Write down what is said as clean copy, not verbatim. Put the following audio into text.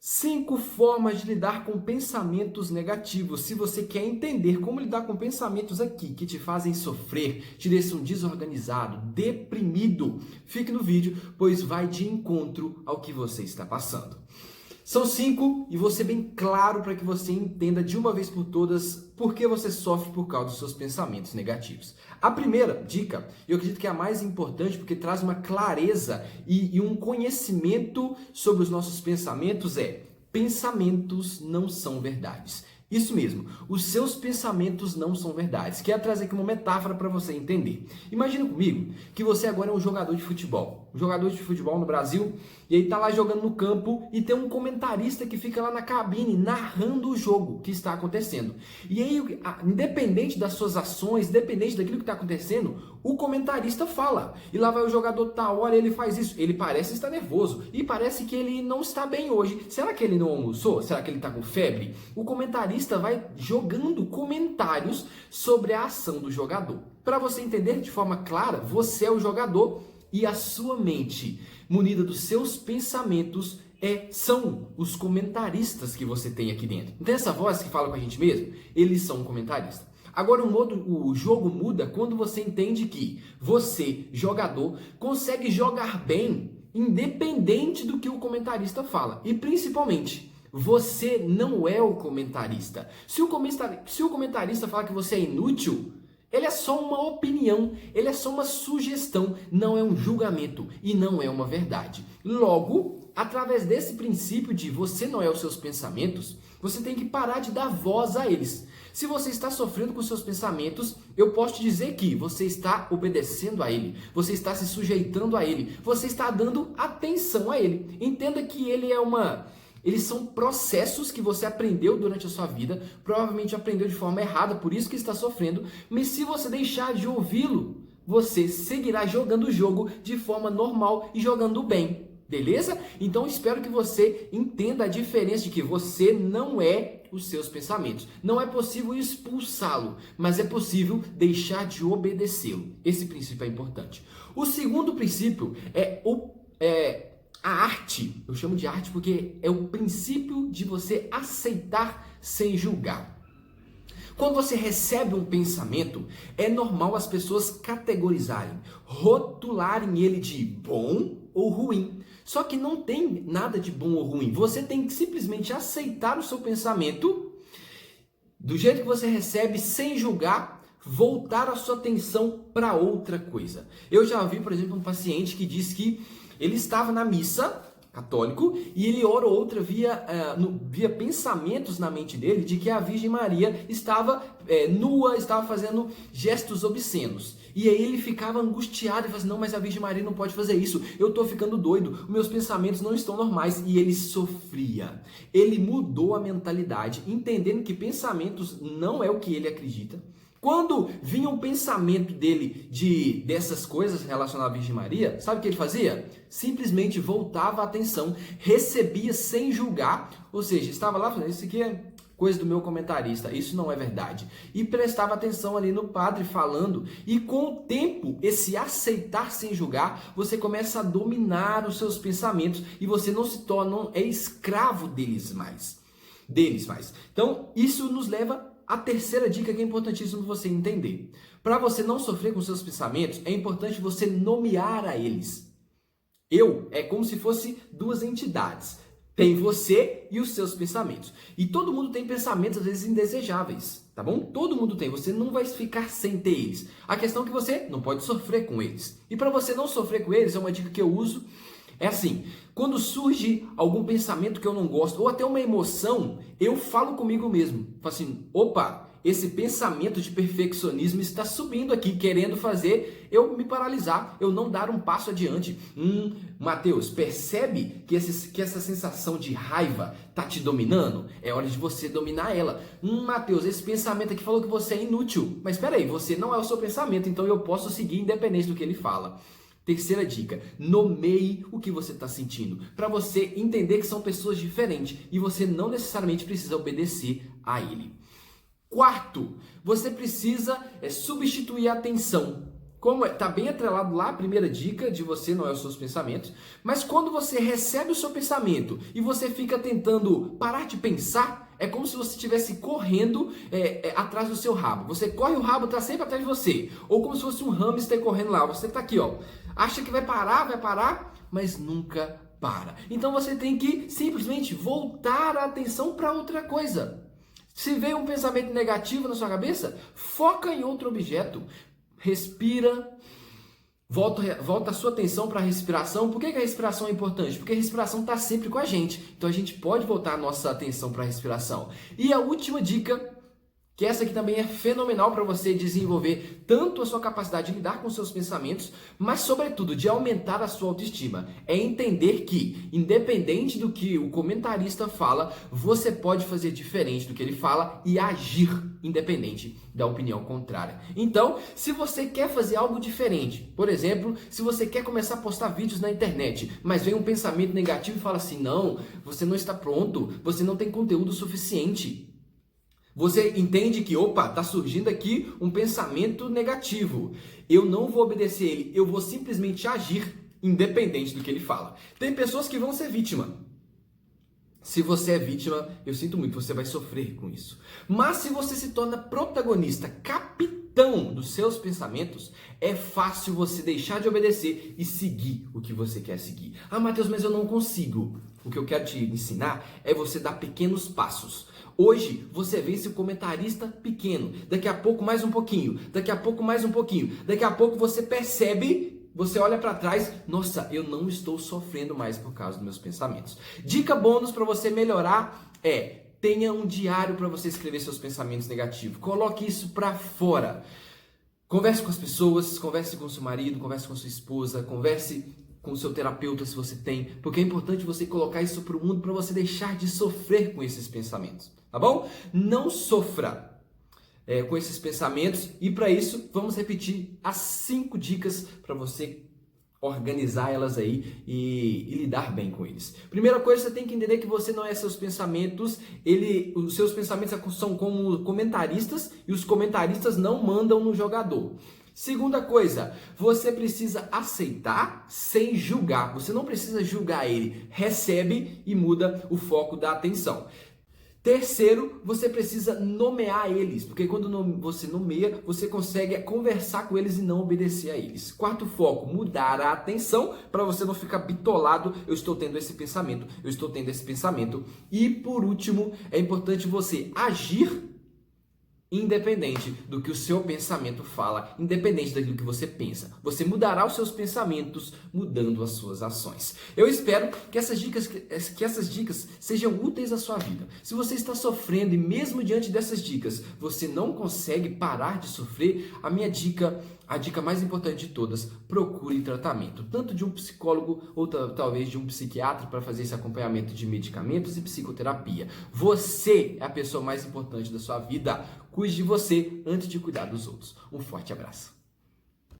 5 formas de lidar com pensamentos negativos. Se você quer entender como lidar com pensamentos aqui que te fazem sofrer, te deixam desorganizado, deprimido, fique no vídeo, pois vai de encontro ao que você está passando. São 5 e vou ser bem claro para que você entenda de uma vez por todas por que você sofre por causa dos seus pensamentos negativos. A primeira dica, eu acredito que é a mais importante porque traz uma clareza e um conhecimento sobre os nossos pensamentos é: pensamentos não são verdades. Isso mesmo, os seus pensamentos não são verdades. Quero trazer aqui uma metáfora para você entender. Imagina comigo que você agora é um jogador de futebol. Um jogador de futebol no Brasil, e aí tá lá jogando no campo e tem um comentarista que fica lá na cabine narrando o jogo que está acontecendo. E aí, independente das suas ações, independente daquilo que está acontecendo, o comentarista fala. E lá vai o jogador tal hora, ele faz isso. Ele parece estar nervoso e parece que ele não está bem hoje. Será que ele não almoçou? Será que ele está com febre? O comentarista vai jogando comentários sobre a ação do jogador. Para você entender de forma clara, você é o jogador e a sua mente, munida dos seus pensamentos, são os comentaristas que você tem aqui dentro. Então essa voz que fala com a gente mesmo, eles são um comentarista. Agora o jogo muda quando você entende que você, jogador, consegue jogar bem independente do que o comentarista fala. E principalmente, você não é o comentarista. Se o comentarista falar que você é inútil, ele é só uma opinião, ele é só uma sugestão, não é um julgamento e não é uma verdade. Logo, através desse princípio de você não é os seus pensamentos, você tem que parar de dar voz a eles. Se você está sofrendo com seus pensamentos, eu posso te dizer que você está obedecendo a ele, você está se sujeitando a ele, você está dando atenção a ele. Entenda que eles são processos que você aprendeu durante a sua vida, provavelmente aprendeu de forma errada, por isso que está sofrendo, mas se você deixar de ouvi-lo, você seguirá jogando o jogo de forma normal e jogando bem, beleza? Então espero que você entenda a diferença de que você não é os seus pensamentos. Não é possível expulsá-lo, mas é possível deixar de obedecê-lo. Esse princípio é importante. O segundo princípio é a arte. Eu chamo de arte porque é o princípio de você aceitar sem julgar. Quando você recebe um pensamento, é normal as pessoas categorizarem, rotularem ele de bom ou ruim. Só que não tem nada de bom ou ruim. Você tem que simplesmente aceitar o seu pensamento do jeito que você recebe, sem julgar, voltar a sua atenção para outra coisa. Eu já vi, por exemplo, um paciente que disse que ele estava na missa católico e ele hora ou outra via pensamentos na mente dele de que a Virgem Maria estava nua, estava fazendo gestos obscenos. E aí ele ficava angustiado e falava assim: não, mas a Virgem Maria não pode fazer isso, eu estou ficando doido, meus pensamentos não estão normais. E ele sofria. Ele mudou a mentalidade, entendendo que pensamentos não é o que ele acredita. Quando vinha um pensamento dele dessas coisas relacionadas à Virgem Maria, sabe o que ele fazia? Simplesmente voltava a atenção, recebia sem julgar, ou seja, estava lá falando: isso aqui é coisa do meu comentarista, isso não é verdade. E prestava atenção ali no padre falando, e com o tempo, esse aceitar sem julgar, você começa a dominar os seus pensamentos e você não se torna escravo deles mais. Então, isso nos leva a terceira dica que é importantíssimo você entender. Para você não sofrer com seus pensamentos, é importante você nomear a eles. É como se fosse duas entidades. Tem você e os seus pensamentos. E todo mundo tem pensamentos, às vezes, indesejáveis, tá bom? Todo mundo tem. Você não vai ficar sem ter eles. A questão é que você não pode sofrer com eles. E para você não sofrer com eles, é uma dica que eu uso. É assim, quando surge algum pensamento que eu não gosto, ou até uma emoção, eu falo comigo mesmo. Falo assim: opa, esse pensamento de perfeccionismo está subindo aqui, querendo fazer eu me paralisar, eu não dar um passo adiante. Mateus, percebe que essa sensação de raiva está te dominando? É hora de você dominar ela. Mateus, esse pensamento aqui falou que você é inútil. Mas espera aí, você não é o seu pensamento, então eu posso seguir independente do que ele fala. Terceira dica, nomeie o que você está sentindo, para você entender que são pessoas diferentes e você não necessariamente precisa obedecer a ele. Quarto, você precisa substituir a atenção. como tá bem atrelado lá a primeira dica de você não é os seus pensamentos, mas quando você recebe o seu pensamento e você fica tentando parar de pensar, é como se você estivesse correndo atrás do seu rabo. Você corre, o rabo está sempre atrás de você. Ou como se fosse um hamster correndo lá. Você está aqui, ó, acha que vai parar, mas nunca para. Então você tem que simplesmente voltar a atenção para outra coisa. Se veio um pensamento negativo na sua cabeça, foca em outro objeto. Respira, volta a sua atenção para a respiração. Por que a respiração é importante? Porque a respiração está sempre com a gente. Então a gente pode voltar a nossa atenção para a respiração. E a última dica, que essa aqui também é fenomenal para você desenvolver tanto a sua capacidade de lidar com seus pensamentos, mas sobretudo de aumentar a sua autoestima. É entender que, independente do que o comentarista fala, você pode fazer diferente do que ele fala e agir independente da opinião contrária. Então, se você quer fazer algo diferente, por exemplo, se você quer começar a postar vídeos na internet, mas vem um pensamento negativo e fala assim, não, você não está pronto, você não tem conteúdo suficiente. Você entende que, opa, está surgindo aqui um pensamento negativo. Eu não vou obedecer ele, eu vou simplesmente agir independente do que ele fala. Tem pessoas que vão ser vítima. Se você é vítima, eu sinto muito, você vai sofrer com isso. Mas se você se torna protagonista, capitão dos seus pensamentos, é fácil você deixar de obedecer e seguir o que você quer seguir. Ah, Matheus, mas eu não consigo. O que eu quero te ensinar é você dar pequenos passos. Hoje você vê esse comentarista pequeno, daqui a pouco mais um pouquinho, daqui a pouco mais um pouquinho, daqui a pouco você percebe, você olha para trás, nossa, eu não estou sofrendo mais por causa dos meus pensamentos. Dica bônus para você melhorar é, tenha um diário para você escrever seus pensamentos negativos, coloque isso para fora. Converse com as pessoas, converse com seu marido, converse com sua esposa, converse com o seu terapeuta se você tem, porque é importante você colocar isso para o mundo para você deixar de sofrer com esses pensamentos, tá bom? Não sofra com esses pensamentos e para isso vamos repetir as 5 dicas para você organizar elas aí e lidar bem com eles. Primeira coisa, você tem que entender que você não é seus pensamentos, os seus pensamentos são como comentaristas e os comentaristas não mandam no jogador. Segunda coisa, você precisa aceitar sem julgar. Você não precisa julgar ele. Recebe e muda o foco da atenção. Terceiro, você precisa nomear eles, porque quando você nomeia, você consegue conversar com eles e não obedecer a eles. Quarto foco, mudar a atenção para você não ficar bitolado, eu estou tendo esse pensamento, eu estou tendo esse pensamento. E por último, é importante você agir independente do que o seu pensamento fala, independente daquilo que você pensa. Você mudará os seus pensamentos mudando as suas ações. Eu espero que essas dicas sejam úteis à sua vida. Se você está sofrendo e mesmo diante dessas dicas, você não consegue parar de sofrer, a minha dica, a dica mais importante de todas, procure tratamento, tanto de um psicólogo ou talvez de um psiquiatra para fazer esse acompanhamento de medicamentos e psicoterapia. Você é a pessoa mais importante da sua vida. Cuide de você antes de cuidar dos outros. Um forte abraço.